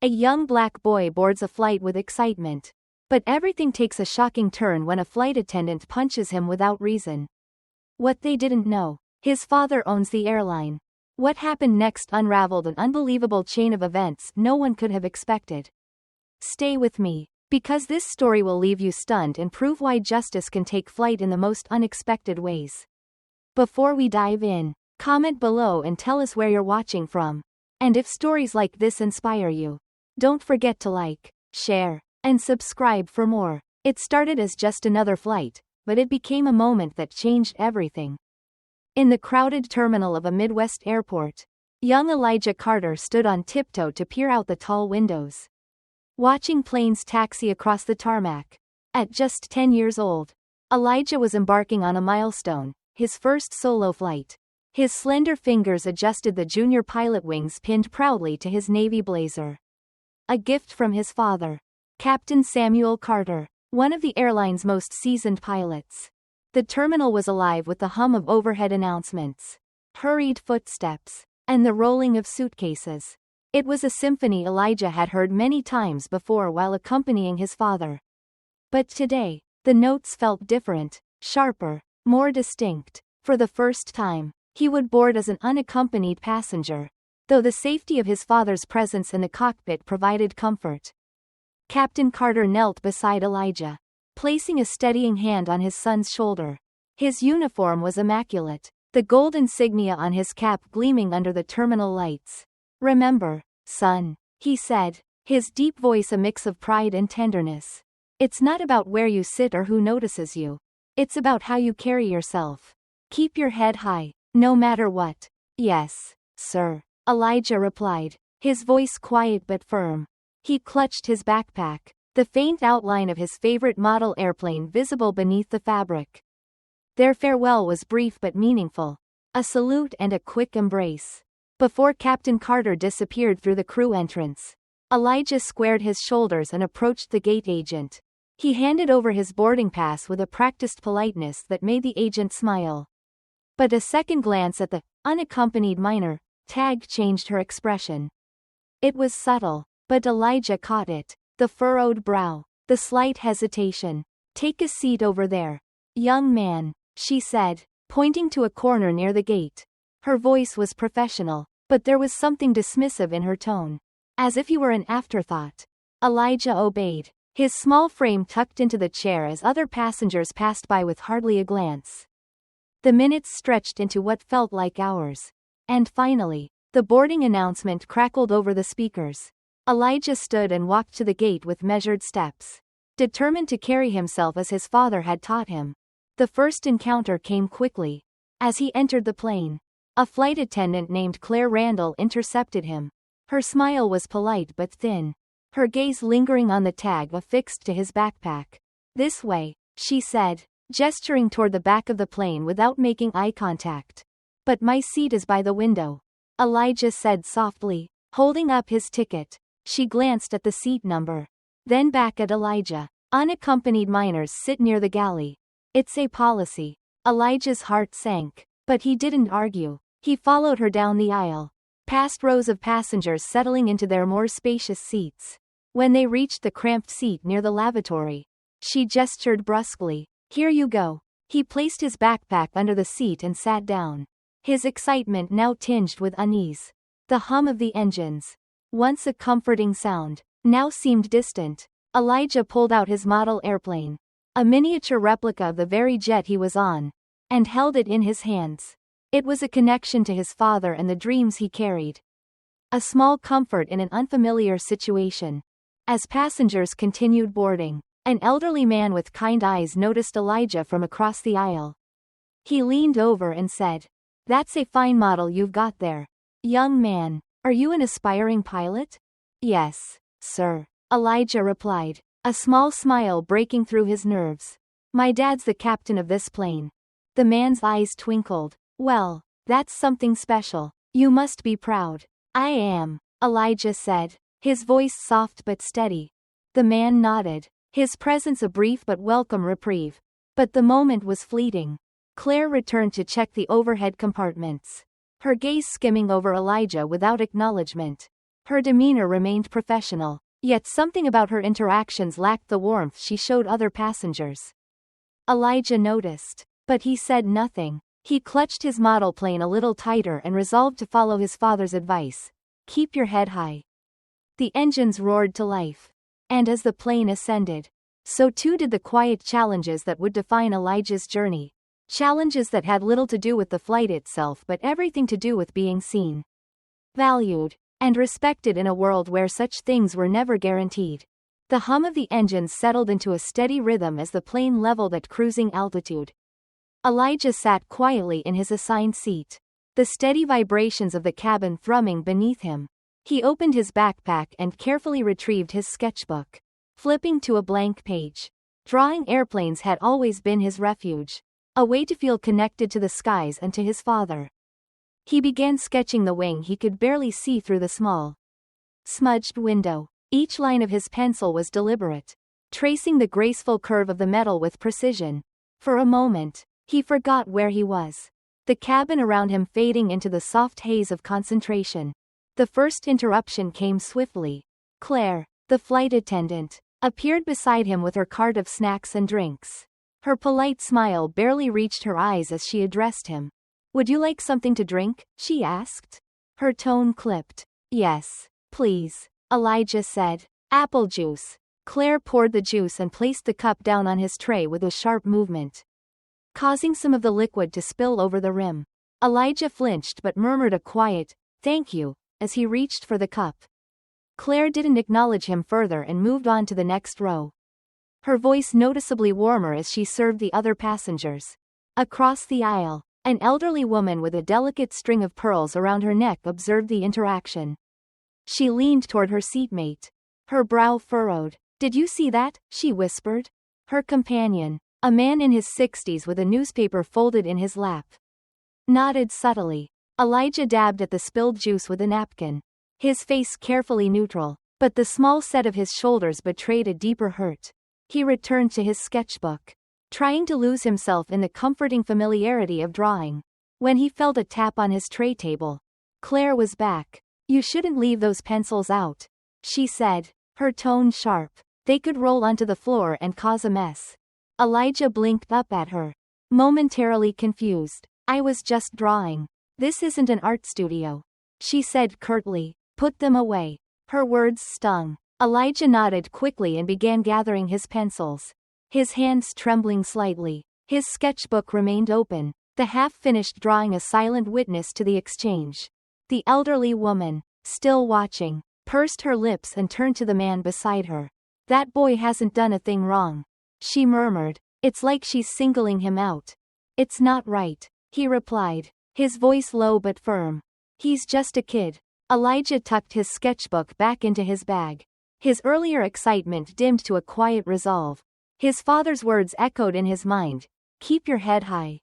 A young black boy boards a flight with excitement. But everything takes a shocking turn when a flight attendant punches him without reason. What they didn't know: his father owns the airline. What happened next unraveled an unbelievable chain of events no one could have expected. Stay with me, because this story will leave you stunned and prove why justice can take flight in the most unexpected ways. Before we dive in, comment below and tell us where you're watching from. And if stories like this inspire you, don't forget to like, share, and subscribe for more. It started as just another flight, but it became a moment that changed everything. In the crowded terminal of a Midwest airport, young Elijah Carter stood on tiptoe to peer out the tall windows, watching planes taxi across the tarmac. At just 10 years old, Elijah was embarking on a milestone, his first solo flight. His slender fingers adjusted the junior pilot wings pinned proudly to his navy blazer. A gift from his father, Captain Samuel Carter, one of the airline's most seasoned pilots. The terminal was alive with the hum of overhead announcements, hurried footsteps, and the rolling of suitcases. It was a symphony Elijah had heard many times before while accompanying his father. But today, the notes felt different, sharper, more distinct. For the first time, he would board as an unaccompanied passenger, though the safety of his father's presence in the cockpit provided comfort. Captain Carter knelt beside Elijah, placing a steadying hand on his son's shoulder. His uniform was immaculate, the gold insignia on his cap gleaming under the terminal lights. "Remember, son," he said, his deep voice a mix of pride and tenderness. "It's not about where you sit or who notices you. It's about how you carry yourself. Keep your head high, no matter what." "Yes, sir," Elijah replied, his voice quiet but firm. He clutched his backpack, the faint outline of his favorite model airplane visible beneath the fabric. Their farewell was brief but meaningful, a salute and a quick embrace. Before Captain Carter disappeared through the crew entrance, Elijah squared his shoulders and approached the gate agent. He handed over his boarding pass with a practiced politeness that made the agent smile. But a second glance at the unaccompanied minor tag changed her expression. It was subtle, but Elijah caught it: the furrowed brow, the slight hesitation. "Take a seat over there, young man," she said, pointing to a corner near the gate. Her voice was professional, but there was something dismissive in her tone, as if he were an afterthought. Elijah obeyed, his small frame tucked into the chair as other passengers passed by with hardly a glance. The minutes stretched into what felt like hours. And finally, the boarding announcement crackled over the speakers. Elijah stood and walked to the gate with measured steps, determined to carry himself as his father had taught him. The first encounter came quickly. As he entered the plane, a flight attendant named Claire Randall intercepted him. Her smile was polite but thin, her gaze lingering on the tag affixed to his backpack. "This way," she said, gesturing toward the back of the plane without making eye contact. "But my seat is by the window," Elijah said softly, holding up his ticket. She glanced at the seat number, then back at Elijah. "Unaccompanied minors sit near the galley. It's a policy." Elijah's heart sank, but he didn't argue. He followed her down the aisle, past rows of passengers settling into their more spacious seats. When they reached the cramped seat near the lavatory, she gestured brusquely. "Here you go." He placed his backpack under the seat and sat down, his excitement now tinged with unease. The hum of the engines, once a comforting sound, now seemed distant. Elijah pulled out his model airplane, a miniature replica of the very jet he was on, and held it in his hands. It was a connection to his father and the dreams he carried. A small comfort in an unfamiliar situation. As passengers continued boarding, an elderly man with kind eyes noticed Elijah from across the aisle. He leaned over and said, "That's a fine model you've got there, young man. Are you an aspiring pilot?" "Yes, sir," Elijah replied, a small smile breaking through his nerves. "My dad's the captain of this plane." The man's eyes twinkled. "Well, that's something special. You must be proud." "I am," Elijah said, his voice soft but steady. The man nodded, his presence a brief but welcome reprieve. But the moment was fleeting. Claire returned to check the overhead compartments, her gaze skimming over Elijah without acknowledgement. Her demeanor remained professional, yet something about her interactions lacked the warmth she showed other passengers. Elijah noticed, but he said nothing. He clutched his model plane a little tighter and resolved to follow his father's advice. Keep your head high. The engines roared to life. And as the plane ascended, so too did the quiet challenges that would define Elijah's journey. Challenges that had little to do with the flight itself but everything to do with being seen, valued, and respected in a world where such things were never guaranteed. The hum of the engines settled into a steady rhythm as the plane leveled at cruising altitude. Elijah sat quietly in his assigned seat, the steady vibrations of the cabin thrumming beneath him. He opened his backpack and carefully retrieved his sketchbook, flipping to a blank page. Drawing airplanes had always been his refuge, a way to feel connected to the skies and to his father. He began sketching the wing he could barely see through the small, smudged window. Each line of his pencil was deliberate, tracing the graceful curve of the metal with precision. For a moment, he forgot where he was, the cabin around him fading into the soft haze of concentration. The first interruption came swiftly. Claire, the flight attendant, appeared beside him with her cart of snacks and drinks. Her polite smile barely reached her eyes as she addressed him. Would you like something to drink? She asked. Her tone clipped. Yes, please, Elijah said. Apple juice. Claire poured the juice and placed the cup down on his tray with a sharp movement, causing some of the liquid to spill over the rim. Elijah flinched but murmured a quiet, "Thank you," as he reached for the cup. Claire didn't acknowledge him further and moved on to the next row, her voice noticeably warmer as she served the other passengers. Across the aisle, an elderly woman with a delicate string of pearls around her neck observed the interaction. She leaned toward her seatmate, her brow furrowed. "Did you see that?" she whispered. Her companion, a man in his 60s with a newspaper folded in his lap, nodded subtly. Elijah dabbed at the spilled juice with a napkin, his face carefully neutral, but the small set of his shoulders betrayed a deeper hurt. He returned to his sketchbook, trying to lose himself in the comforting familiarity of drawing. When he felt a tap on his tray table, Claire was back. "You shouldn't leave those pencils out," she said, her tone sharp. "They could roll onto the floor and cause a mess." Elijah blinked up at her, momentarily confused. "I was just drawing. This isn't an art studio," she said curtly. "Put them away." Her words stung. Elijah nodded quickly and began gathering his pencils, his hands trembling slightly. His sketchbook remained open, the half-finished drawing a silent witness to the exchange. The elderly woman, still watching, pursed her lips and turned to the man beside her. "That boy hasn't done a thing wrong," she murmured. "It's like she's singling him out." "It's not right," he replied, his voice low but firm. "He's just a kid." Elijah tucked his sketchbook back into his bag. His earlier excitement dimmed to a quiet resolve. His father's words echoed in his mind. "Keep your head high."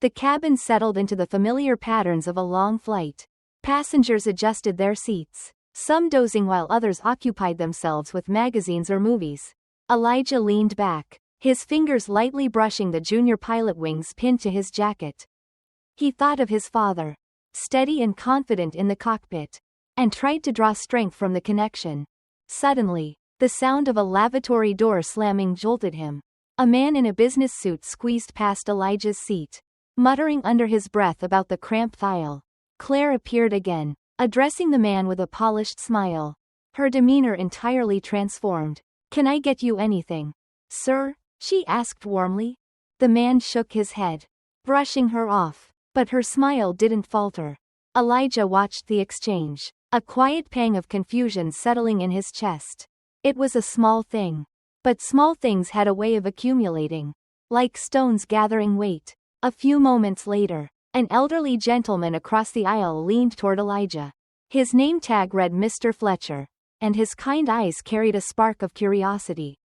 The cabin settled into the familiar patterns of a long flight. Passengers adjusted their seats, some dozing while others occupied themselves with magazines or movies. Elijah leaned back, his fingers lightly brushing the junior pilot wings pinned to his jacket. He thought of his father, steady and confident in the cockpit, and tried to draw strength from the connection. Suddenly, the sound of a lavatory door slamming jolted him. A man in a business suit squeezed past Elijah's seat, muttering under his breath about the cramped aisle. Claire appeared again, addressing the man with a polished smile, her demeanor entirely transformed. "Can I get you anything, sir?" she asked warmly. The man shook his head, brushing her off, but her smile didn't falter. Elijah watched the exchange, a quiet pang of confusion settling in his chest. It was a small thing, but small things had a way of accumulating, like stones gathering weight. A few moments later, an elderly gentleman across the aisle leaned toward Elijah. His name tag read Mr. Fletcher, and his kind eyes carried a spark of curiosity.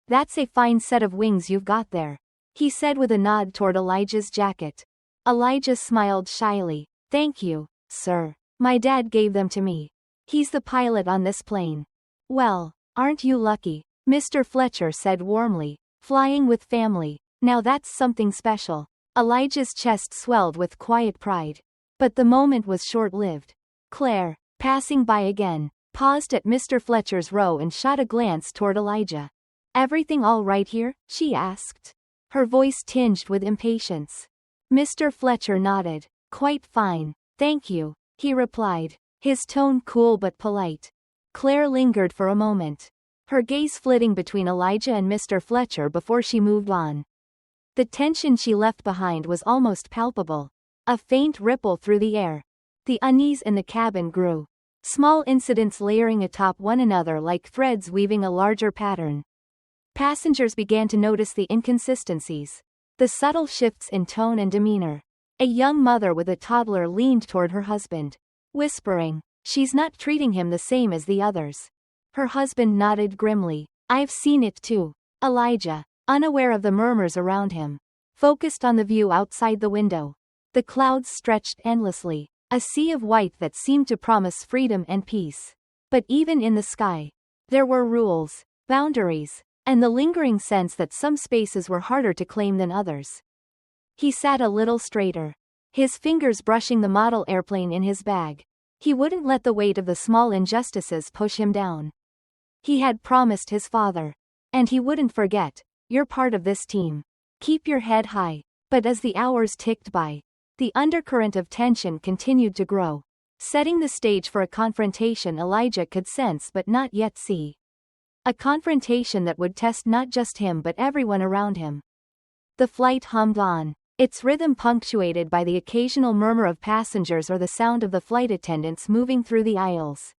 "That's a fine set of wings you've got there," he said with a nod toward Elijah's jacket. Elijah smiled shyly. "Thank you, sir. My dad gave them to me. He's the pilot on this plane." "Well, aren't you lucky?" Mr. Fletcher said warmly. "Flying with family. Now that's something special." Elijah's chest swelled with quiet pride. But the moment was short-lived. "Claire, Passing by again, paused at Mr. Fletcher's row and shot a glance toward Elijah. Everything all right here? She asked, her voice tinged with impatience. Mr. Fletcher nodded. Quite fine, thank you, he replied, his tone cool but polite. Claire lingered for a moment, her gaze flitting between Elijah and Mr. Fletcher before she moved on. The tension she left behind was almost palpable, a faint ripple through the air. The unease in the cabin grew, small incidents layering atop one another like threads weaving a larger pattern. Passengers began to notice the inconsistencies, the subtle shifts in tone and demeanor. A young mother with a toddler leaned toward her husband, whispering, "She's not treating him the same as the others." Her husband nodded grimly. "I've seen it too." Elijah, unaware of the murmurs around him, focused on the view outside the window. The clouds stretched endlessly, a sea of white that seemed to promise freedom and peace. But even in the sky, there were rules, boundaries, and the lingering sense that some spaces were harder to claim than others. He sat a little straighter, his fingers brushing the model airplane in his bag. He wouldn't let the weight of the small injustices push him down. He had promised his father. And he wouldn't forget. "You're part of this team. Keep your head high." But as the hours ticked by, the undercurrent of tension continued to grow, setting the stage for a confrontation Elijah could sense but not yet see. A confrontation that would test not just him but everyone around him. The flight hummed on, its rhythm punctuated by the occasional murmur of passengers or the sound of the flight attendants moving through the aisles.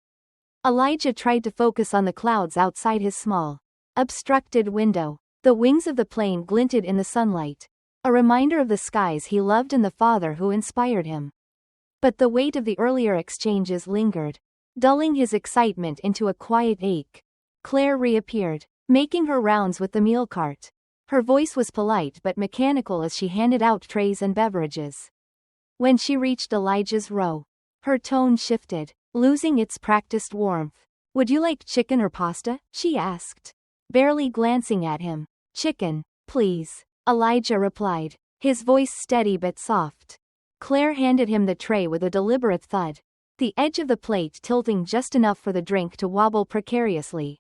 Elijah tried to focus on the clouds outside his small, obstructed window. The wings of the plane glinted in the sunlight, a reminder of the skies he loved and the father who inspired him. But the weight of the earlier exchanges lingered, dulling his excitement into a quiet ache. Claire reappeared, making her rounds with the meal cart. Her voice was polite but mechanical as she handed out trays and beverages. When she reached Elijah's row, her tone shifted, losing its practiced warmth. "Would you like chicken or pasta?" she asked, barely glancing at him. "Chicken, please," Elijah replied, his voice steady but soft. Claire handed him the tray with a deliberate thud, the edge of the plate tilting just enough for the drink to wobble precariously.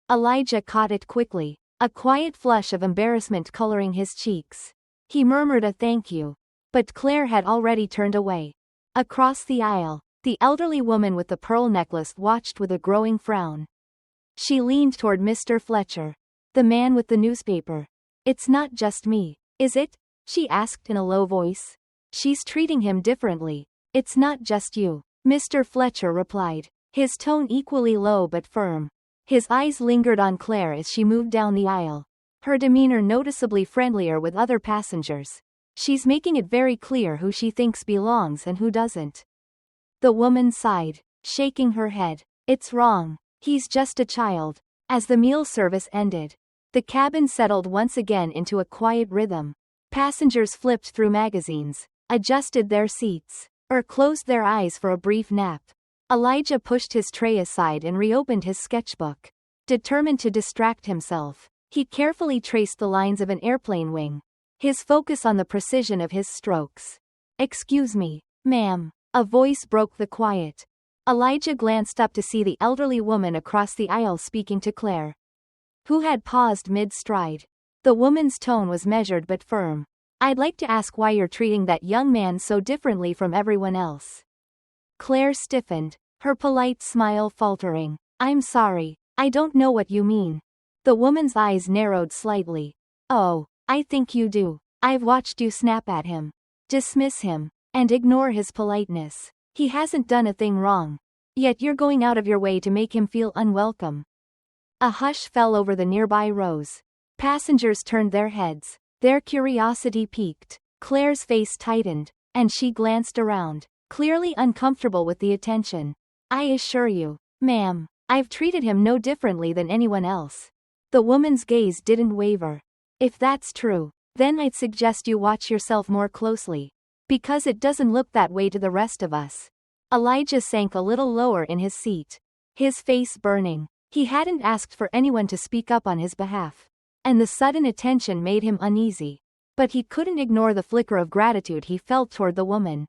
Elijah caught it quickly, a quiet flush of embarrassment coloring his cheeks. He murmured a thank you, but Claire had already turned away. Across the aisle, the elderly woman with the pearl necklace watched with a growing frown. She leaned toward Mr. Fletcher, the man with the newspaper. "It's not just me, is it?" she asked in a low voice. "She's treating him differently. It's not just you," Mr. Fletcher replied, his tone equally low but firm. His eyes lingered on Claire as she moved down the aisle, her demeanor noticeably friendlier with other passengers. "She's making it very clear who she thinks belongs and who doesn't." The woman sighed, shaking her head. "It's wrong. He's just a child." As the meal service ended, the cabin settled once again into a quiet rhythm. Passengers flipped through magazines, adjusted their seats, or closed their eyes for a brief nap. Elijah pushed his tray aside and reopened his sketchbook. Determined to distract himself, he carefully traced the lines of an airplane wing, his focus on the precision of his strokes. "Excuse me, ma'am," a voice broke the quiet. Elijah glanced up to see the elderly woman across the aisle speaking to Claire, who had paused mid-stride. The woman's tone was measured but firm. "I'd like to ask why you're treating that young man so differently from everyone else." Claire stiffened, her polite smile faltering. "I'm sorry, I don't know what you mean." The woman's eyes narrowed slightly. "Oh, I think you do. I've watched you snap at him, dismiss him, and ignore his politeness. He hasn't done a thing wrong. Yet you're going out of your way to make him feel unwelcome." A hush fell over the nearby rows. Passengers turned their heads, their curiosity piqued. Claire's face tightened, and she glanced around, clearly uncomfortable with the attention. "I assure you, ma'am, I've treated him no differently than anyone else." The woman's gaze didn't waver. "If that's true, then I'd suggest you watch yourself more closely. Because it doesn't look that way to the rest of us." Elijah sank a little lower in his seat, his face burning. He hadn't asked for anyone to speak up on his behalf, and the sudden attention made him uneasy. But he couldn't ignore the flicker of gratitude he felt toward the woman.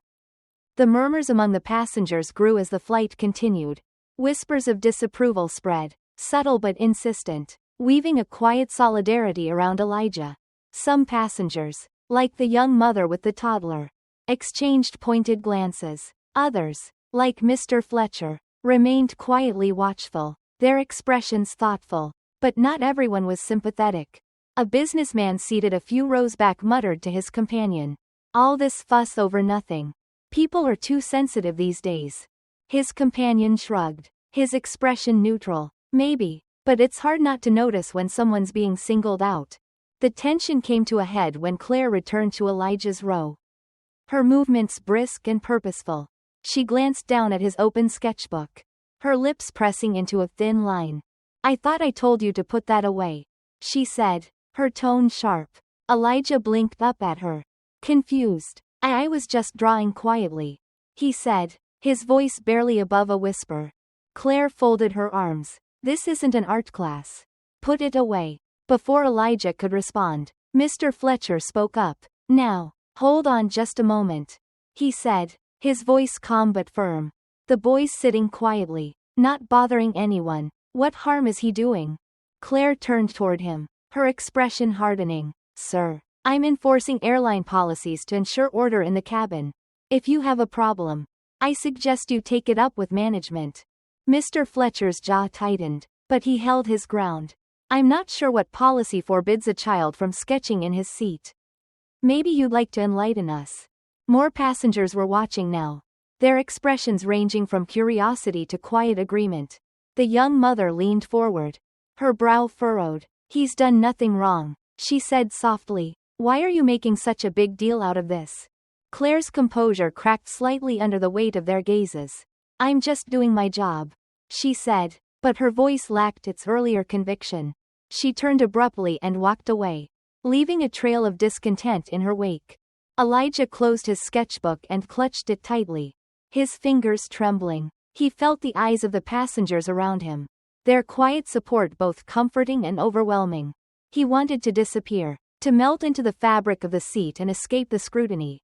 The murmurs among the passengers grew as the flight continued. Whispers of disapproval spread, subtle but insistent, weaving a quiet solidarity around Elijah. Some passengers, like the young mother with the toddler, exchanged pointed glances. Others, like Mr. Fletcher, remained quietly watchful, their expressions thoughtful. But not everyone was sympathetic. A businessman seated a few rows back muttered to his companion, "All this fuss over nothing. People are too sensitive these days." His companion shrugged, his expression neutral. "Maybe, but it's hard not to notice when someone's being singled out." The tension came to a head when Claire returned to Elijah's row. Her movements brisk and purposeful. She glanced down at his open sketchbook, her lips pressing into a thin line. "I thought I told you to put that away," she said, her tone sharp. Elijah blinked up at her, confused. I was just drawing quietly," he said, his voice barely above a whisper. Claire folded her arms. "This isn't an art class. Put it away." Before Elijah could respond, Mr. Fletcher spoke up. "Now, hold on just a moment," he said, his voice calm but firm. "The boy's sitting quietly, not bothering anyone. What harm is he doing?" Claire turned toward him, her expression hardening. "Sir, I'm enforcing airline policies to ensure order in the cabin. If you have a problem, I suggest you take it up with management." Mr. Fletcher's jaw tightened, but he held his ground. "I'm not sure what policy forbids a child from sketching in his seat. Maybe you'd like to enlighten us." More passengers were watching now, their expressions ranging from curiosity to quiet agreement. The young mother leaned forward, her brow furrowed. "He's done nothing wrong," she said softly. "Why are you making such a big deal out of this?" Claire's composure cracked slightly under the weight of their gazes. "I'm just doing my job," she said, but her voice lacked its earlier conviction. She turned abruptly and walked away, leaving a trail of discontent in her wake. Elijah closed his sketchbook and clutched it tightly, his fingers trembling. He felt the eyes of the passengers around him, their quiet support both comforting and overwhelming. He wanted to disappear, to melt into the fabric of the seat and escape the scrutiny.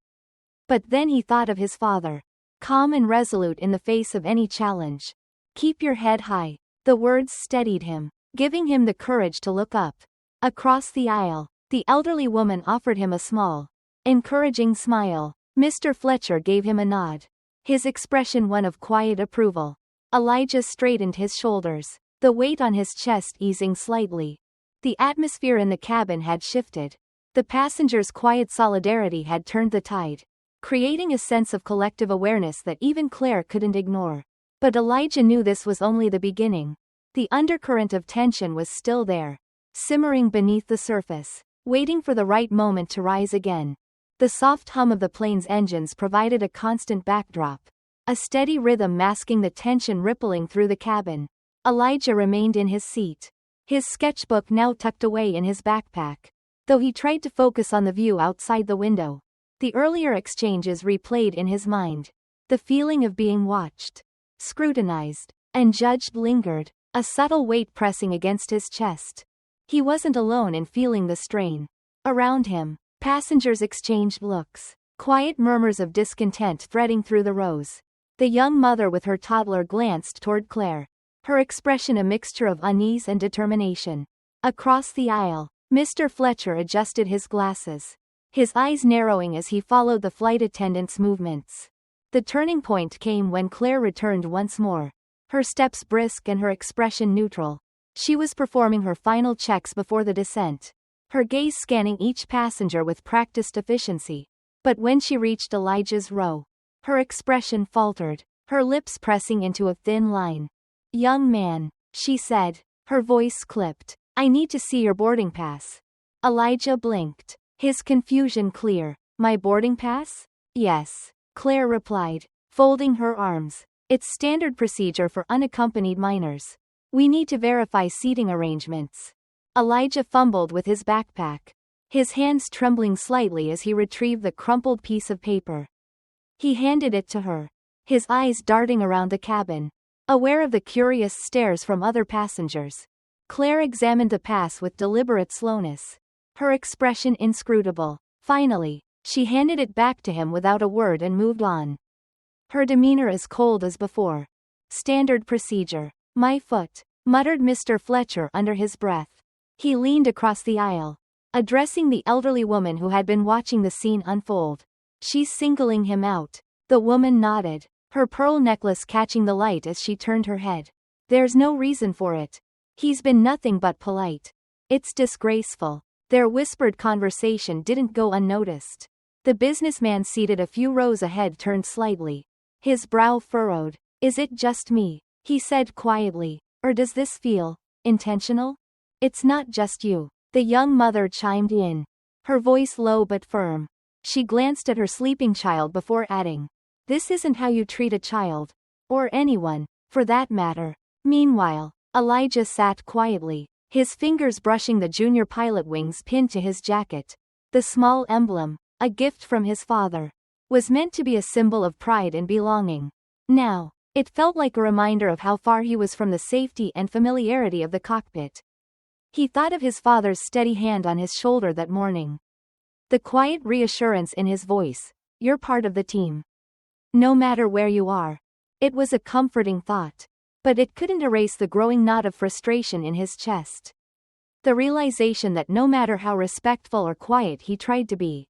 But then he thought of his father, calm and resolute in the face of any challenge. "Keep your head high." The words steadied him, giving him the courage to look up. Across the aisle, the elderly woman offered him a small, encouraging smile. Mr. Fletcher gave him a nod, his expression one of quiet approval. Elijah straightened his shoulders, the weight on his chest easing slightly. The atmosphere in the cabin had shifted. The passengers' quiet solidarity had turned the tide, creating a sense of collective awareness that even Claire couldn't ignore. But Elijah knew this was only the beginning. The undercurrent of tension was still there, simmering beneath the surface, waiting for the right moment to rise again. The soft hum of the plane's engines provided a constant backdrop, a steady rhythm masking the tension rippling through the cabin. Elijah remained in his seat, his sketchbook now tucked away in his backpack. Though he tried to focus on the view outside the window, the earlier exchanges replayed in his mind. The feeling of being watched, scrutinized, and judged lingered, a subtle weight pressing against his chest. He wasn't alone in feeling the strain. Around him, passengers exchanged looks, quiet murmurs of discontent threading through the rows. The young mother with her toddler glanced toward Claire, her expression a mixture of unease and determination. Across the aisle, Mr. Fletcher adjusted his glasses, his eyes narrowing as he followed the flight attendant's movements. The turning point came when Claire returned once more, her steps brisk and her expression neutral. She was performing her final checks before the descent, her gaze scanning each passenger with practiced efficiency. But when she reached Elijah's row, her expression faltered, her lips pressing into a thin line. "Young man," she said, her voice clipped, "I need to see your boarding pass." Elijah blinked, his confusion clear. "My boarding pass?" "Yes," Claire replied, folding her arms. "It's standard procedure for unaccompanied minors. We need to verify seating arrangements." Elijah fumbled with his backpack, his hands trembling slightly as he retrieved the crumpled piece of paper. He handed it to her, his eyes darting around the cabin, aware of the curious stares from other passengers. Claire examined the pass with deliberate slowness, her expression inscrutable. Finally, she handed it back to him without a word and moved on. Her demeanor as cold as before. Standard procedure. My foot, muttered Mr. Fletcher under his breath. He leaned across the aisle, addressing the elderly woman who had been watching the scene unfold. She's singling him out. The woman nodded, her pearl necklace catching the light as she turned her head. There's no reason for it. He's been nothing but polite. It's disgraceful. Their whispered conversation didn't go unnoticed. The businessman seated a few rows ahead turned slightly. His brow furrowed. Is it just me? He said quietly. Or does this feel intentional? It's not just you. The young mother chimed in, her voice low but firm. She glanced at her sleeping child before adding, this isn't how you treat a child. Or anyone, for that matter. Meanwhile, Elijah sat quietly, his fingers brushing the junior pilot wings pinned to his jacket. The small emblem, a gift from his father, was meant to be a symbol of pride and belonging. Now, it felt like a reminder of how far he was from the safety and familiarity of the cockpit. He thought of his father's steady hand on his shoulder that morning. The quiet reassurance in his voice, you're part of the team. No matter where you are. It was a comforting thought. But it couldn't erase the growing knot of frustration in his chest. The realization that no matter how respectful or quiet he tried to be,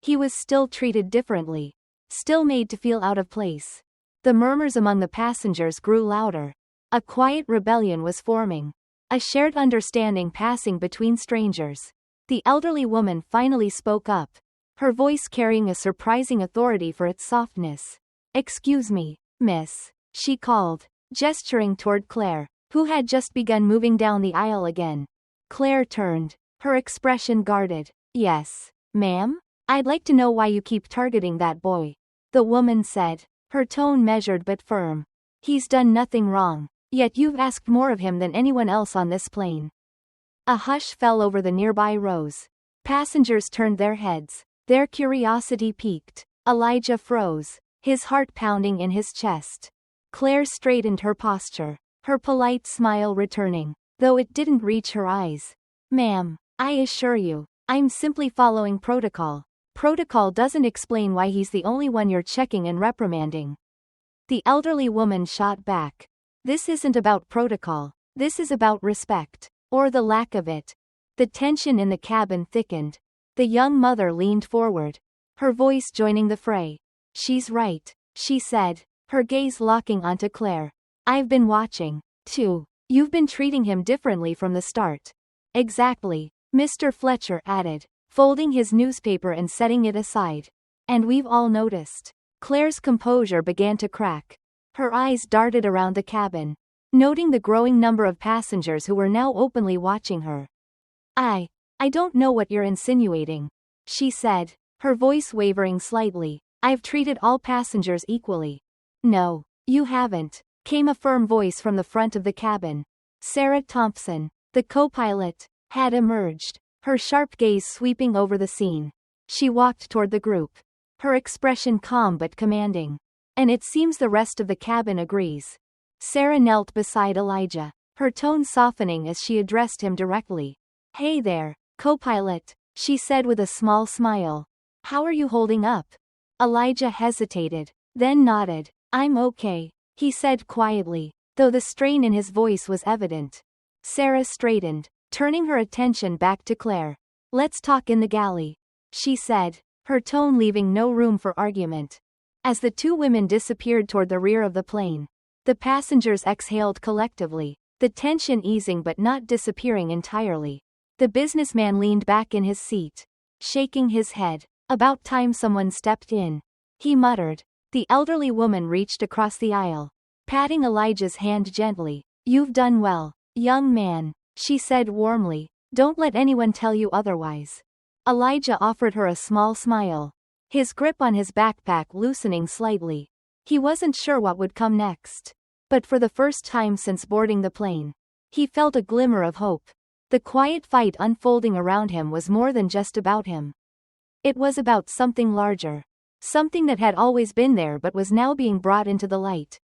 he was still treated differently, still made to feel out of place. The murmurs among the passengers grew louder. A quiet rebellion was forming. A shared understanding passing between strangers. The elderly woman finally spoke up, her voice carrying a surprising authority for its softness. Excuse me, miss, she called, gesturing toward Claire, who had just begun moving down the aisle again. Claire turned, her expression guarded. Yes, ma'am? I'd like to know why you keep targeting that boy. The woman said, her tone measured but firm. He's done nothing wrong, yet you've asked more of him than anyone else on this plane. A hush fell over the nearby rows. Passengers turned their heads, their curiosity piqued. Elijah froze, his heart pounding in his chest. Claire straightened her posture, her polite smile returning, though it didn't reach her eyes. Ma'am, I assure you, I'm simply following protocol. Protocol doesn't explain why he's the only one you're checking and reprimanding. The elderly woman shot back. This isn't about protocol. This is about respect. Or the lack of it. The tension in the cabin thickened. The young mother leaned forward, her voice joining the fray. She's right, she said, her gaze locking onto Claire. I've been watching, too. You've been treating him differently from the start. Exactly, Mr. Fletcher added, folding his newspaper and setting it aside. And we've all noticed. Claire's composure began to crack. Her eyes darted around the cabin, noting the growing number of passengers who were now openly watching her. I don't know what you're insinuating, she said, her voice wavering slightly. I've treated all passengers equally. No, you haven't, came a firm voice from the front of the cabin. Sarah Thompson, the co-pilot, had emerged, her sharp gaze sweeping over the scene. She walked toward the group, her expression calm but commanding. And it seems the rest of the cabin agrees. Sarah knelt beside Elijah, her tone softening as she addressed him directly. Hey there, co-pilot, she said with a small smile. How are you holding up? Elijah hesitated, then nodded. I'm okay, he said quietly, though the strain in his voice was evident. Sarah straightened, turning her attention back to Claire. Let's talk in the galley, she said, her tone leaving no room for argument. As the two women disappeared toward the rear of the plane, the passengers exhaled collectively, the tension easing but not disappearing entirely. The businessman leaned back in his seat, shaking his head. About time someone stepped in, he muttered. The elderly woman reached across the aisle, patting Elijah's hand gently. You've done well, young man, she said warmly. Don't let anyone tell you otherwise. Elijah offered her a small smile, his grip on his backpack loosening slightly. He wasn't sure what would come next. But for the first time since boarding the plane, he felt a glimmer of hope. The quiet fight unfolding around him was more than just about him. It was about something larger. Something that had always been there but was now being brought into the light.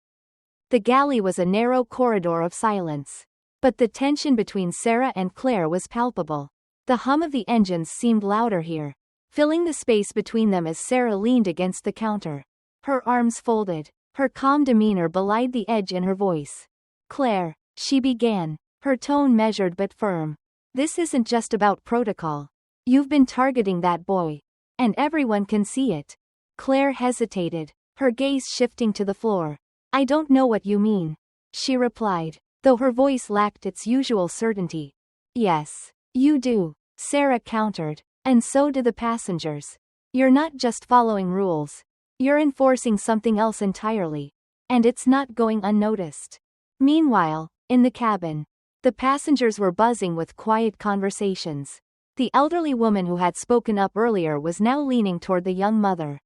The galley was a narrow corridor of silence. But the tension between Sarah and Claire was palpable. The hum of the engines seemed louder here, filling the space between them as Sarah leaned against the counter. her arms folded. Her calm demeanor belied the edge in her voice. Claire, she began, her tone measured but firm. This isn't just about protocol. You've been targeting that boy. And everyone can see it. Claire hesitated, her gaze shifting to the floor. I don't know what you mean, she replied, though her voice lacked its usual certainty. Yes, you do, Sarah countered, and so do the passengers. You're not just following rules. You're enforcing something else entirely. And it's not going unnoticed. Meanwhile, in the cabin, the passengers were buzzing with quiet conversations. The elderly woman who had spoken up earlier was now leaning toward the young mother.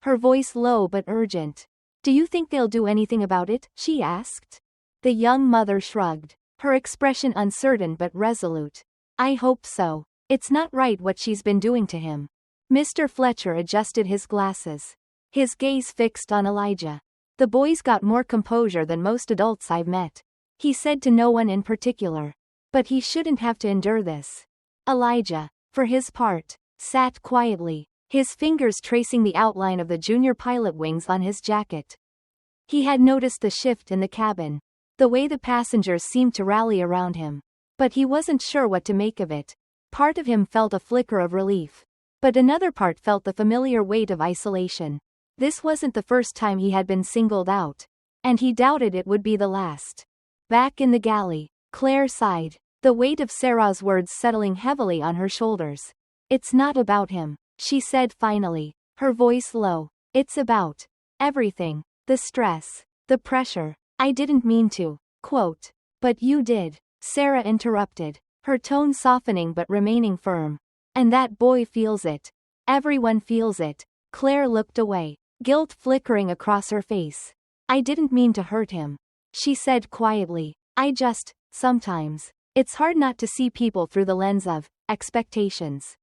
Her voice low but urgent. Do you think they'll do anything about it? She asked. The young mother shrugged, her expression uncertain but resolute. I hope so. It's not right what she's been doing to him. Mr. Fletcher adjusted his glasses, his gaze fixed on Elijah. The boy's got more composure than most adults I've met. He said to no one in particular. But he shouldn't have to endure this. Elijah, for his part, sat quietly, his fingers tracing the outline of the junior pilot wings on his jacket. He had noticed the shift in the cabin, the way the passengers seemed to rally around him. But he wasn't sure what to make of it. Part of him felt a flicker of relief. But another part felt the familiar weight of isolation. This wasn't the first time he had been singled out. And he doubted it would be the last. Back in the galley, Claire sighed, the weight of Sarah's words settling heavily on her shoulders. It's not about him, she said finally, her voice low. It's about everything. The stress, the pressure. I didn't mean to, quote. But you did, Sarah interrupted, her tone softening but remaining firm. And that boy feels it. Everyone feels it. Claire looked away, guilt flickering across her face. I didn't mean to hurt him, she said quietly. Sometimes, it's hard not to see people through the lens of expectations.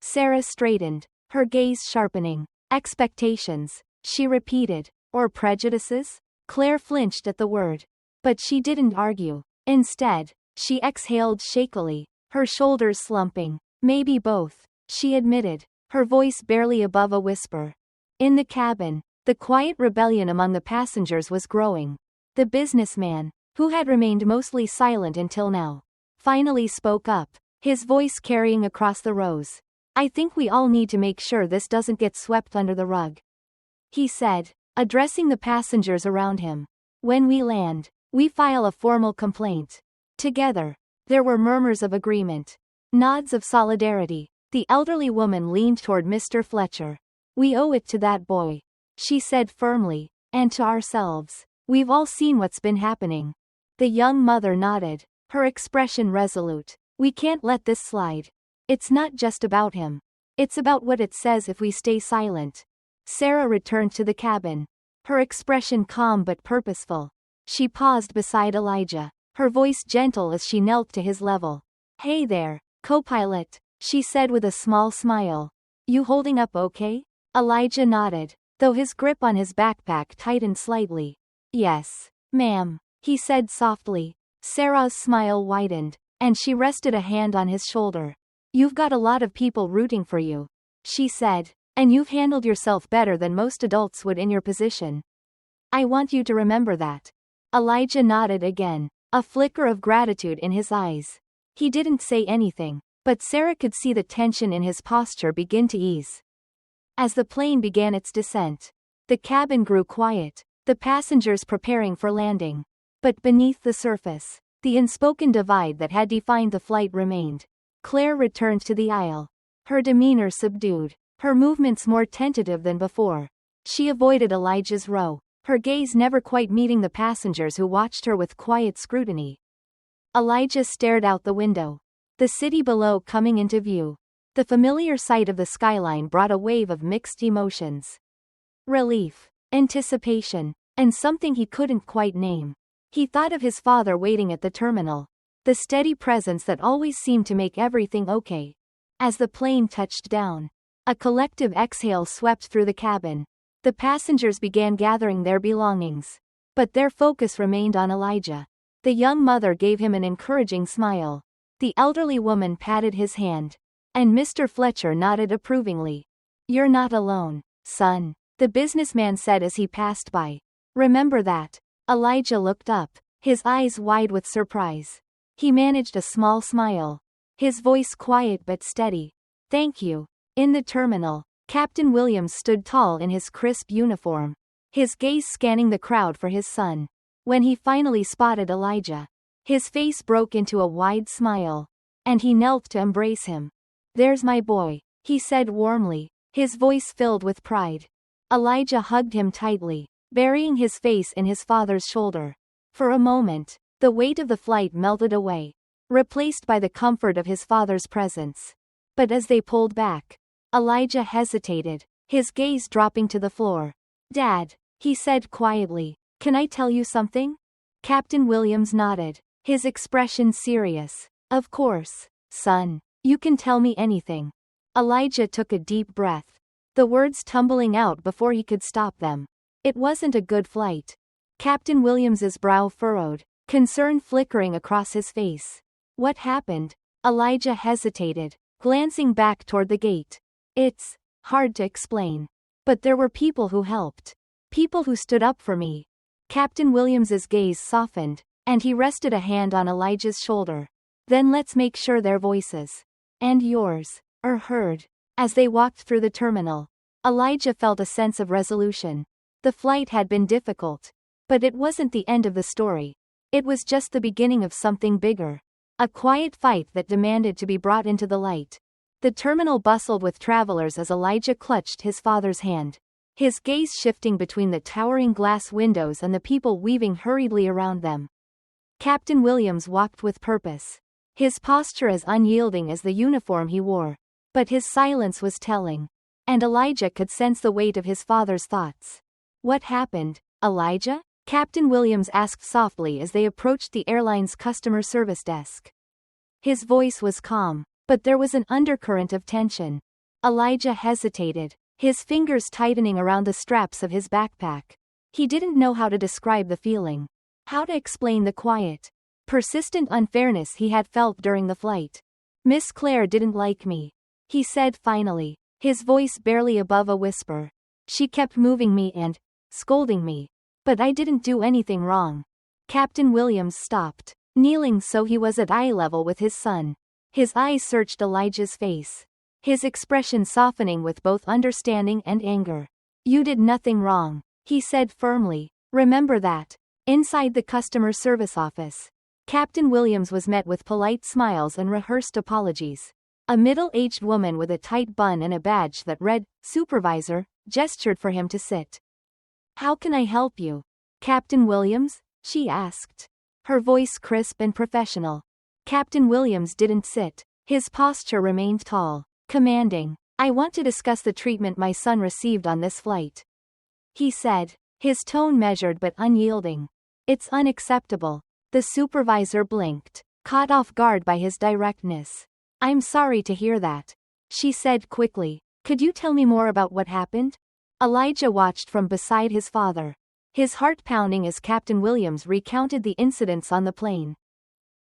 Sarah straightened, her gaze sharpening. Expectations, she repeated. Or prejudices? Claire flinched at the word. But she didn't argue. Instead, she exhaled shakily, her shoulders slumping. Maybe both, she admitted, her voice barely above a whisper. In the cabin, the quiet rebellion among the passengers was growing. The businessman, who had remained mostly silent until now, finally spoke up, his voice carrying across the rows. I think we all need to make sure this doesn't get swept under the rug, he said, addressing the passengers around him. When we land, we file a formal complaint. Together. There were murmurs of agreement. Nods of solidarity. The elderly woman leaned toward Mr. Fletcher. We owe it to that boy, she said firmly, and to ourselves. We've all seen what's been happening. The young mother nodded, her expression resolute. We can't let this slide. It's not just about him. It's about what it says if we stay silent. Sarah returned to the cabin, her expression calm but purposeful. She paused beside Elijah, her voice gentle as she knelt to his level. Hey there, co-pilot, she said with a small smile. You holding up okay? Elijah nodded, though his grip on his backpack tightened slightly. Yes, ma'am, he said softly. Sarah's smile widened, and she rested a hand on his shoulder. You've got a lot of people rooting for you, she said, and you've handled yourself better than most adults would in your position. I want you to remember that. Elijah nodded again, a flicker of gratitude in his eyes. He didn't say anything, but Sarah could see the tension in his posture begin to ease. As the plane began its descent, the cabin grew quiet, the passengers preparing for landing. But beneath the surface, the unspoken divide that had defined the flight remained. Claire returned to the aisle, her demeanor subdued, her movements more tentative than before. She avoided Elijah's row, her gaze never quite meeting the passengers who watched her with quiet scrutiny. Elijah stared out the window, the city below coming into view. The familiar sight of the skyline brought a wave of mixed emotions. Relief, anticipation, and something he couldn't quite name. He thought of his father waiting at the terminal, the steady presence that always seemed to make everything okay. As the plane touched down, a collective exhale swept through the cabin. The passengers began gathering their belongings. But their focus remained on Elijah. The young mother gave him an encouraging smile. The elderly woman patted his hand. And Mr. Fletcher nodded approvingly. You're not alone, son, the businessman said as he passed by. Remember that. Elijah looked up, his eyes wide with surprise. He managed a small smile. His voice quiet but steady. Thank you. In the terminal, Captain Williams stood tall in his crisp uniform, his gaze scanning the crowd for his son. When he finally spotted Elijah, his face broke into a wide smile, and he knelt to embrace him. There's my boy, he said warmly, his voice filled with pride. Elijah hugged him tightly, burying his face in his father's shoulder. For a moment, the weight of the flight melted away, replaced by the comfort of his father's presence. But as they pulled back, Elijah hesitated, his gaze dropping to the floor. Dad, he said quietly, can I tell you something? Captain Williams nodded, his expression serious. Of course, son, you can tell me anything. Elijah took a deep breath, the words tumbling out before he could stop them. It wasn't a good flight. Captain Williams's brow furrowed, concern flickering across his face. What happened? Elijah hesitated, glancing back toward the gate. It's hard to explain. But there were people who helped. People who stood up for me. Captain Williams's gaze softened, and he rested a hand on Elijah's shoulder. Then let's make sure their voices, and yours, are heard. As they walked through the terminal, Elijah felt a sense of resolution. The flight had been difficult, but it wasn't the end of the story. It was just the beginning of something bigger. A quiet fight that demanded to be brought into the light. The terminal bustled with travelers as Elijah clutched his father's hand, his gaze shifting between the towering glass windows and the people weaving hurriedly around them. Captain Williams walked with purpose, his posture as unyielding as the uniform he wore. But his silence was telling, and Elijah could sense the weight of his father's thoughts. What happened, Elijah? Captain Williams asked softly as they approached the airline's customer service desk. His voice was calm, but there was an undercurrent of tension. Elijah hesitated, his fingers tightening around the straps of his backpack. He didn't know how to describe the feeling, how to explain the quiet, persistent unfairness he had felt during the flight. Miss Claire didn't like me, he said finally, his voice barely above a whisper. She kept moving me and scolding me. But I didn't do anything wrong. Captain Williams stopped, kneeling so he was at eye level with his son. His eyes searched Elijah's face, his expression softening with both understanding and anger. You did nothing wrong, he said firmly. Remember that. Inside the customer service office, Captain Williams was met with polite smiles and rehearsed apologies. A middle-aged woman with a tight bun and a badge that read, Supervisor, gestured for him to sit. How can I help you, Captain Williams? She asked, her voice crisp and professional. Captain Williams didn't sit. His posture remained tall, commanding. I want to discuss the treatment my son received on this flight, he said, his tone measured but unyielding. It's unacceptable. The supervisor blinked, caught off guard by his directness. I'm sorry to hear that, she said quickly. Could you tell me more about what happened? Elijah watched from beside his father, his heart pounding as Captain Williams recounted the incidents on the plane.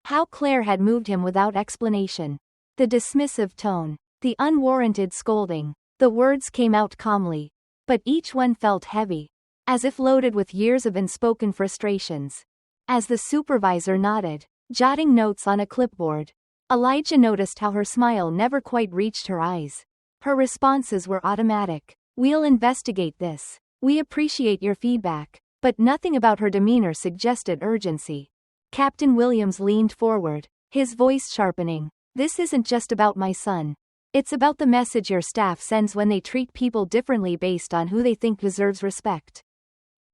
How Claire had moved him without explanation. The dismissive tone, the unwarranted scolding. The words came out calmly, but each one felt heavy, as if loaded with years of unspoken frustrations. As the supervisor nodded, jotting notes on a clipboard, Elijah noticed how her smile never quite reached her eyes. Her responses were automatic. We'll investigate this. We appreciate your feedback. But nothing about her demeanor suggested urgency. Captain Williams leaned forward, his voice sharpening. This isn't just about my son. It's about the message your staff sends when they treat people differently based on who they think deserves respect.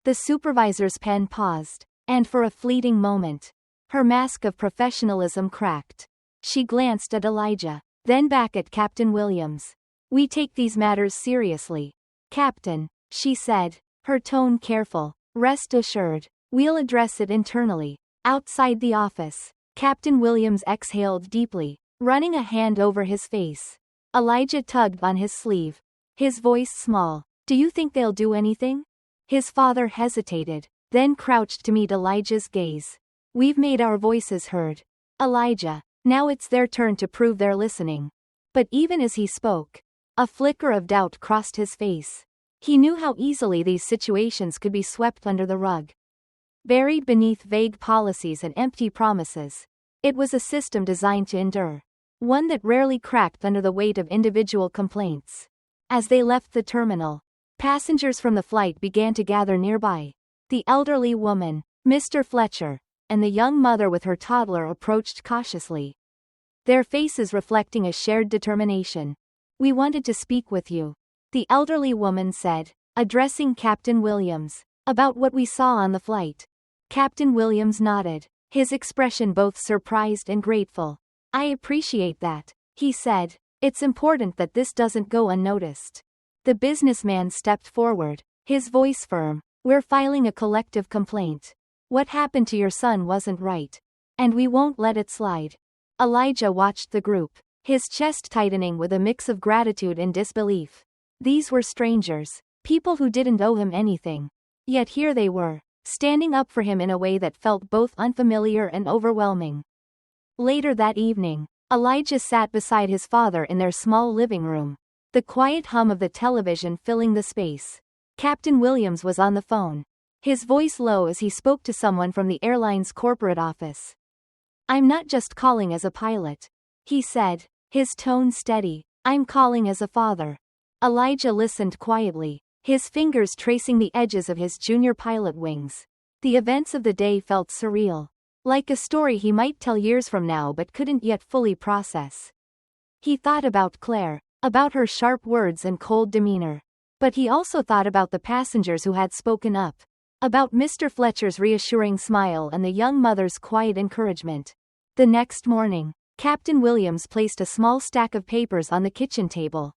The supervisor's pen paused, and for a fleeting moment, her mask of professionalism cracked. She glanced at Elijah, then back at Captain Williams. We take these matters seriously, Captain, she said, her tone careful. Rest assured, we'll address it internally. Outside the office, Captain Williams exhaled deeply, running a hand over his face. Elijah tugged on his sleeve, his voice small. Do you think they'll do anything? His father hesitated, then crouched to meet Elijah's gaze. We've made our voices heard, Elijah. Now it's their turn to prove they're listening. But even as he spoke, a flicker of doubt crossed his face. He knew how easily these situations could be swept under the rug. Buried beneath vague policies and empty promises. It was a system designed to endure. One that rarely cracked under the weight of individual complaints. As they left the terminal, passengers from the flight began to gather nearby. The elderly woman, Mr. Fletcher, and the young mother with her toddler approached cautiously. Their faces reflecting a shared determination. "We wanted to speak with you," the elderly woman said, addressing Captain Williams, "about what we saw on the flight." Captain Williams nodded, his expression both surprised and grateful. "I appreciate that," he said. "It's important that this doesn't go unnoticed." The businessman stepped forward, his voice firm. "We're filing a collective complaint. What happened to your son wasn't right. And we won't let it slide." Elijah watched the group, his chest tightening with a mix of gratitude and disbelief. These were strangers, people who didn't owe him anything. Yet here they were, standing up for him in a way that felt both unfamiliar and overwhelming. Later that evening, Elijah sat beside his father in their small living room, the quiet hum of the television filling the space. Captain Williams was on the phone, his voice low as he spoke to someone from the airline's corporate office. "I'm not just calling as a pilot," he said, his tone steady. "I'm calling as a father." Elijah listened quietly, his fingers tracing the edges of his junior pilot wings. The events of the day felt surreal, like a story he might tell years from now but couldn't yet fully process. He thought about Claire, about her sharp words and cold demeanor. But he also thought about the passengers who had spoken up, about Mr. Fletcher's reassuring smile and the young mother's quiet encouragement. The next morning, Captain Williams placed a small stack of papers on the kitchen table.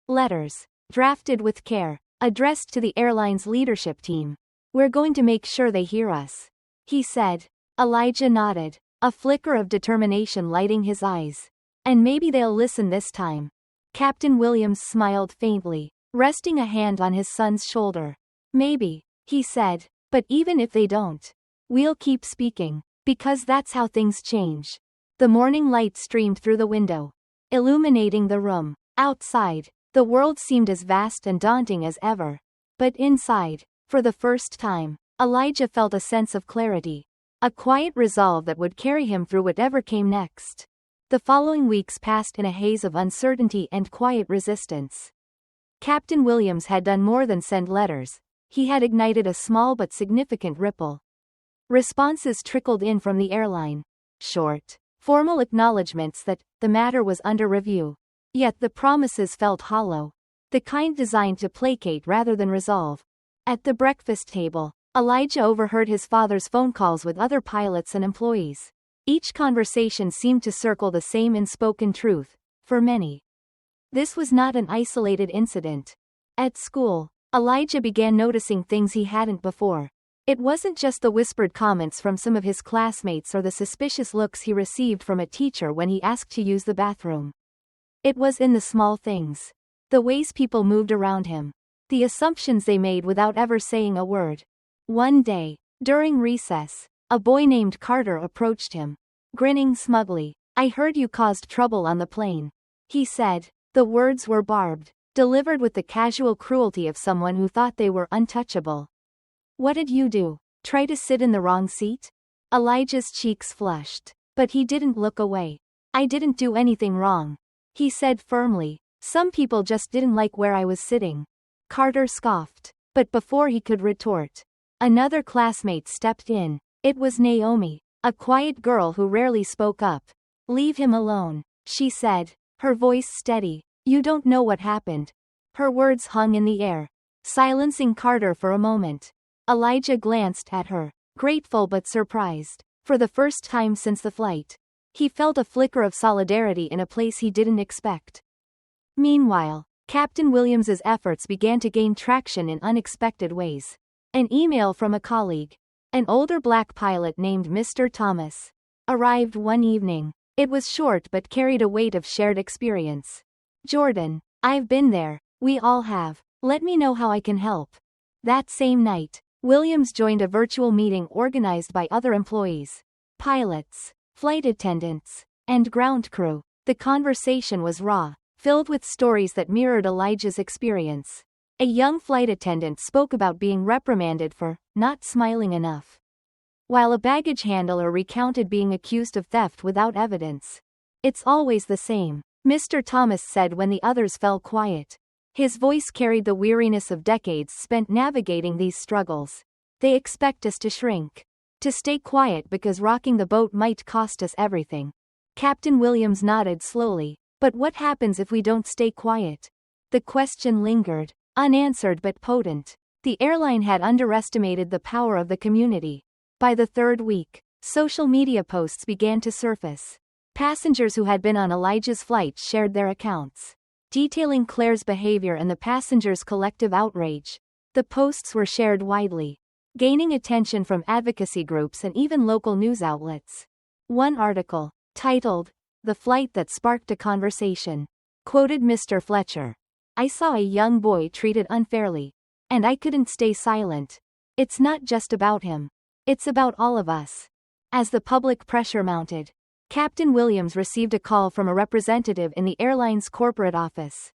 Letters, drafted with care, addressed to the airline's leadership team. "We're going to make sure they hear us," he said. Elijah nodded, a flicker of determination lighting his eyes. "And maybe they'll listen this time." Captain Williams smiled faintly, resting a hand on his son's shoulder. "Maybe," he said, "but even if they don't, we'll keep speaking, because that's how things change." The morning light streamed through the window, illuminating the room. Outside, the world seemed as vast and daunting as ever. But inside, for the first time, Elijah felt a sense of clarity, a quiet resolve that would carry him through whatever came next. The following weeks passed in a haze of uncertainty and quiet resistance. Captain Williams had done more than send letters. He had ignited a small but significant ripple. Responses trickled in from the airline. Short, formal acknowledgments that the matter was under review. Yet the promises felt hollow. The kind designed to placate rather than resolve. At the breakfast table, Elijah overheard his father's phone calls with other pilots and employees. Each conversation seemed to circle the same unspoken truth. For many, this was not an isolated incident. At school, Elijah began noticing things he hadn't before. It wasn't just the whispered comments from some of his classmates or the suspicious looks he received from a teacher when he asked to use the bathroom. It was in the small things. The ways people moved around him. The assumptions they made without ever saying a word. One day, during recess, a boy named Carter approached him. Grinning smugly. "I heard you caused trouble on the plane," he said. The words were barbed, delivered with the casual cruelty of someone who thought they were untouchable. "What did you do? Try to sit in the wrong seat?" Elijah's cheeks flushed, but he didn't look away. "I didn't do anything wrong," he said firmly. "Some people just didn't like where I was sitting." Carter scoffed, but before he could retort, another classmate stepped in. It was Naomi, a quiet girl who rarely spoke up. "Leave him alone," she said, her voice steady. "You don't know what happened." Her words hung in the air, silencing Carter for a moment. Elijah glanced at her, grateful but surprised. For the first time since the flight, he felt a flicker of solidarity in a place he didn't expect. Meanwhile, Captain Williams's efforts began to gain traction in unexpected ways. An email from a colleague, an older black pilot named Mr. Thomas, arrived one evening. It was short but carried a weight of shared experience. "Jordan, I've been there. We all have. Let me know how I can help." That same night, Williams joined a virtual meeting organized by other employees, pilots, flight attendants, and ground crew. The conversation was raw, filled with stories that mirrored Elijah's experience. A young flight attendant spoke about being reprimanded for not smiling enough, while a baggage handler recounted being accused of theft without evidence. "It's always the same," Mr. Thomas said when the others fell quiet. His voice carried the weariness of decades spent navigating these struggles. "They expect us to shrink. To stay quiet because rocking the boat might cost us everything." Captain Williams nodded slowly. "But what happens if we don't stay quiet?" The question lingered, unanswered but potent. The airline had underestimated the power of the community. By the third week, social media posts began to surface. Passengers who had been on Elijah's flight shared their accounts, detailing Claire's behavior and the passengers' collective outrage. The posts were shared widely, gaining attention from advocacy groups and even local news outlets. One article, titled, "The Flight That Sparked a Conversation," quoted Mr. Fletcher. "I saw a young boy treated unfairly, and I couldn't stay silent. It's not just about him. It's about all of us." As the public pressure mounted, Captain Williams received a call from a representative in the airline's corporate office.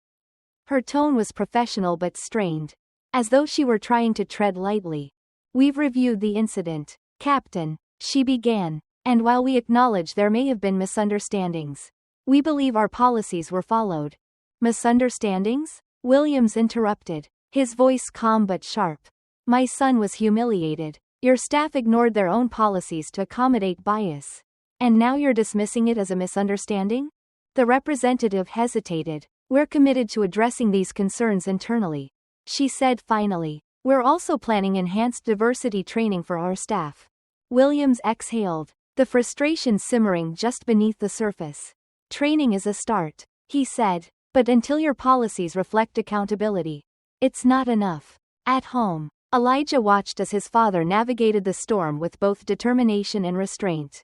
Her tone was professional but strained, as though she were trying to tread lightly. "We've reviewed the incident, Captain," she began, "and while we acknowledge there may have been misunderstandings, we believe our policies were followed." "Misunderstandings?" Williams interrupted, his voice calm but sharp. "My son was humiliated. Your staff ignored their own policies to accommodate bias. And now you're dismissing it as a misunderstanding?" The representative hesitated. "We're committed to addressing these concerns internally," she said finally. "We're also planning enhanced diversity training for our staff." Williams exhaled, the frustration simmering just beneath the surface. "Training is a start," he said, "but until your policies reflect accountability, it's not enough." At home, Elijah watched as his father navigated the storm with both determination and restraint.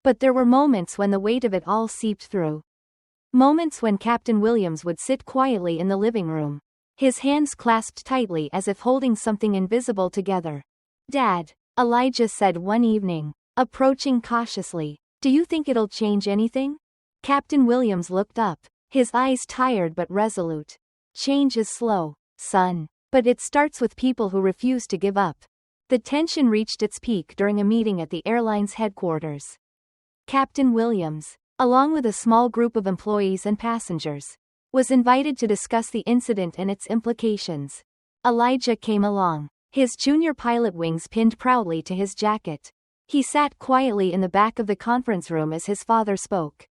But there were moments when the weight of it all seeped through. Moments when Captain Williams would sit quietly in the living room, his hands clasped tightly as if holding something invisible together. "Dad," Elijah said one evening, approaching cautiously, "do you think it'll change anything?" Captain Williams looked up, his eyes tired but resolute. "Change is slow, son, but it starts with people who refuse to give up." The tension reached its peak during a meeting at the airline's headquarters. Captain Williams, along with a small group of employees and passengers, was invited to discuss the incident and its implications. Elijah came along, his junior pilot wings pinned proudly to his jacket. He sat quietly in the back of the conference room as his father spoke,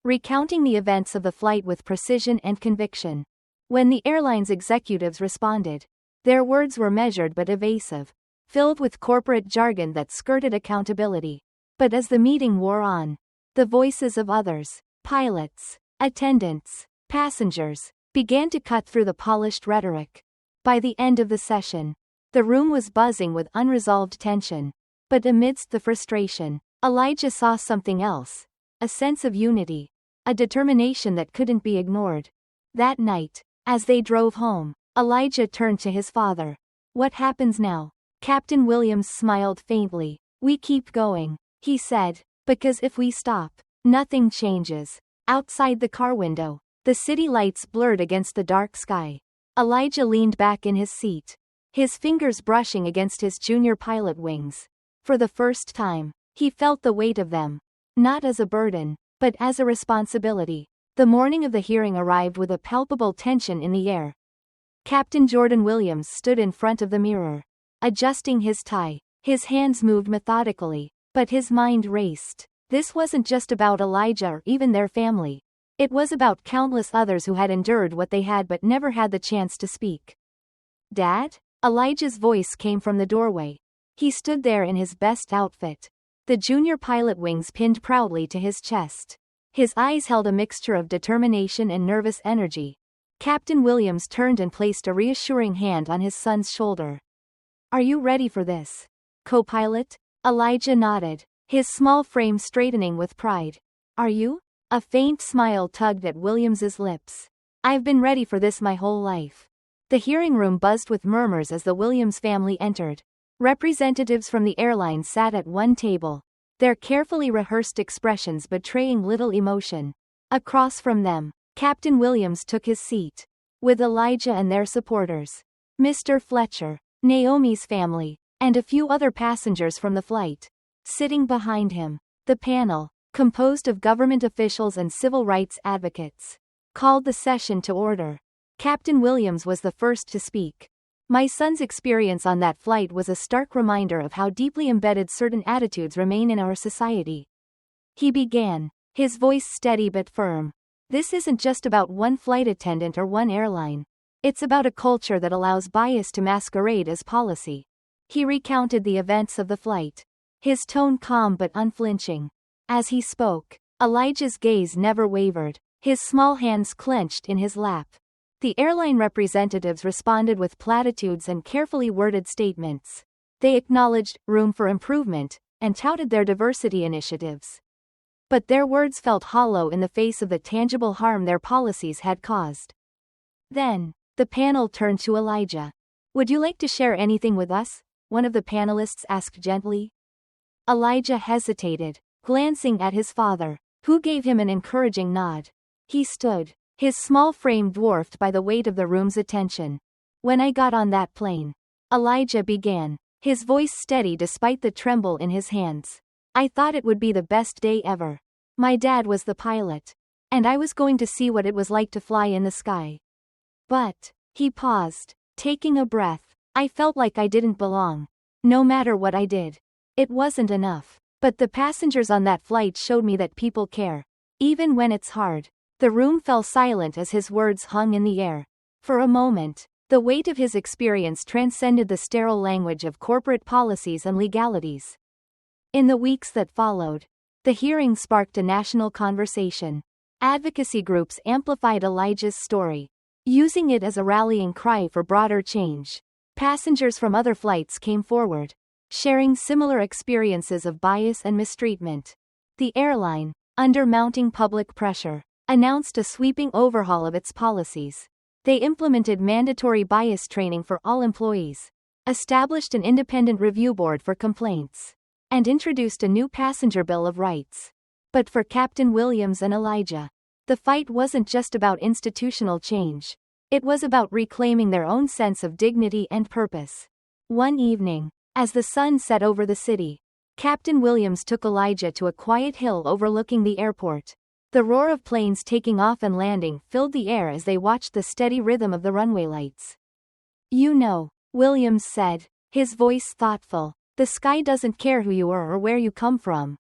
recounting the events of the flight with precision and conviction. When the airline's executives responded, their words were measured but evasive, filled with corporate jargon that skirted accountability. But as the meeting wore on, the voices of others, pilots, attendants, passengers, began to cut through the polished rhetoric. By the end of the session, the room was buzzing with unresolved tension. But amidst the frustration, Elijah saw something else, a sense of unity, a determination that couldn't be ignored. That night, as they drove home, Elijah turned to his father. "What happens now?" Captain Williams smiled faintly. "We keep going," he said, "because if we stop, nothing changes." Outside the car window, the city lights blurred against the dark sky. Elijah leaned back in his seat, his fingers brushing against his junior pilot wings. For the first time, he felt the weight of them, not as a burden, but as a responsibility. The morning of the hearing arrived with a palpable tension in the air. Captain Jordan Williams stood in front of the mirror, adjusting his tie. His hands moved methodically, but his mind raced. This wasn't just about Elijah or even their family. It was about countless others who had endured what they had but never had the chance to speak. "Dad?" Elijah's voice came from the doorway. He stood there in his best outfit, the junior pilot wings pinned proudly to his chest. His eyes held a mixture of determination and nervous energy. Captain Williams turned and placed a reassuring hand on his son's shoulder. "Are you ready for this, co-pilot?" Elijah nodded, his small frame straightening with pride. "Are you?" A faint smile tugged at Williams's lips. "I've been ready for this my whole life." The hearing room buzzed with murmurs as the Williams family entered. Representatives from the airline sat at one table, their carefully rehearsed expressions betraying little emotion. Across from them, Captain Williams took his seat, with Elijah and their supporters, Mr. Fletcher, Naomi's family, and a few other passengers from the flight. Sitting behind him, the panel, composed of government officials and civil rights advocates, called the session to order. Captain Williams was the first to speak. My son's experience on that flight was a stark reminder of how deeply embedded certain attitudes remain in our society. He began, his voice steady but firm. This isn't just about one flight attendant or one airline. It's about a culture that allows bias to masquerade as policy. He recounted the events of the flight, his tone calm but unflinching. As he spoke, Elijah's gaze never wavered, his small hands clenched in his lap. The airline representatives responded with platitudes and carefully worded statements. They acknowledged room for improvement and touted their diversity initiatives. But their words felt hollow in the face of the tangible harm their policies had caused. Then, the panel turned to Elijah. "Would you like to share anything with us?" one of the panelists asked gently. Elijah hesitated, glancing at his father, who gave him an encouraging nod. He stood, his small frame dwarfed by the weight of the room's attention. "When I got on that plane," Elijah began, his voice steady despite the tremble in his hands, "I thought it would be the best day ever. My dad was the pilot, and I was going to see what it was like to fly in the sky. But," he paused, taking a breath, "I felt like I didn't belong. No matter what I did, it wasn't enough. But the passengers on that flight showed me that people care, even when it's hard." The room fell silent as his words hung in the air. For a moment, the weight of his experience transcended the sterile language of corporate policies and legalities. In the weeks that followed, the hearing sparked a national conversation. Advocacy groups amplified Elijah's story, using it as a rallying cry for broader change. Passengers from other flights came forward, sharing similar experiences of bias and mistreatment. The airline, under mounting public pressure, announced a sweeping overhaul of its policies. They implemented mandatory bias training for all employees, established an independent review board for complaints, and introduced a new passenger bill of rights. But for Captain Williams and Elijah, the fight wasn't just about institutional change. It was about reclaiming their own sense of dignity and purpose. One evening, as the sun set over the city, Captain Williams took Elijah to a quiet hill overlooking the airport. The roar of planes taking off and landing filled the air as they watched the steady rhythm of the runway lights. "You know," Williams said, his voice thoughtful, "the sky doesn't care who you are or where you come from.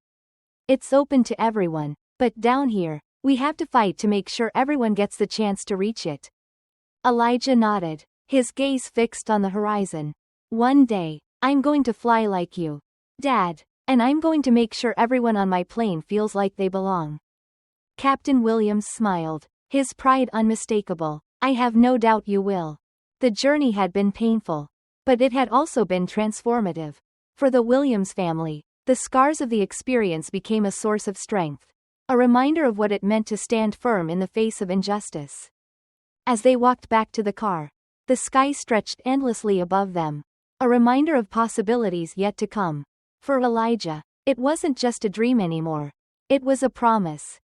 It's open to everyone, but down here, we have to fight to make sure everyone gets the chance to reach it." Elijah nodded, his gaze fixed on the horizon. "One day, I'm going to fly like you, Dad, and I'm going to make sure everyone on my plane feels like they belong." Captain Williams smiled, his pride unmistakable. "I have no doubt you will." The journey had been painful, but it had also been transformative. For the Williams family, the scars of the experience became a source of strength, a reminder of what it meant to stand firm in the face of injustice. As they walked back to the car, the sky stretched endlessly above them, a reminder of possibilities yet to come. For Elijah, it wasn't just a dream anymore. It was a promise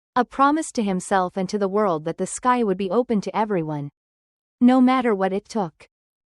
to himself and to the world that the sky would be open to everyone, no matter what it took.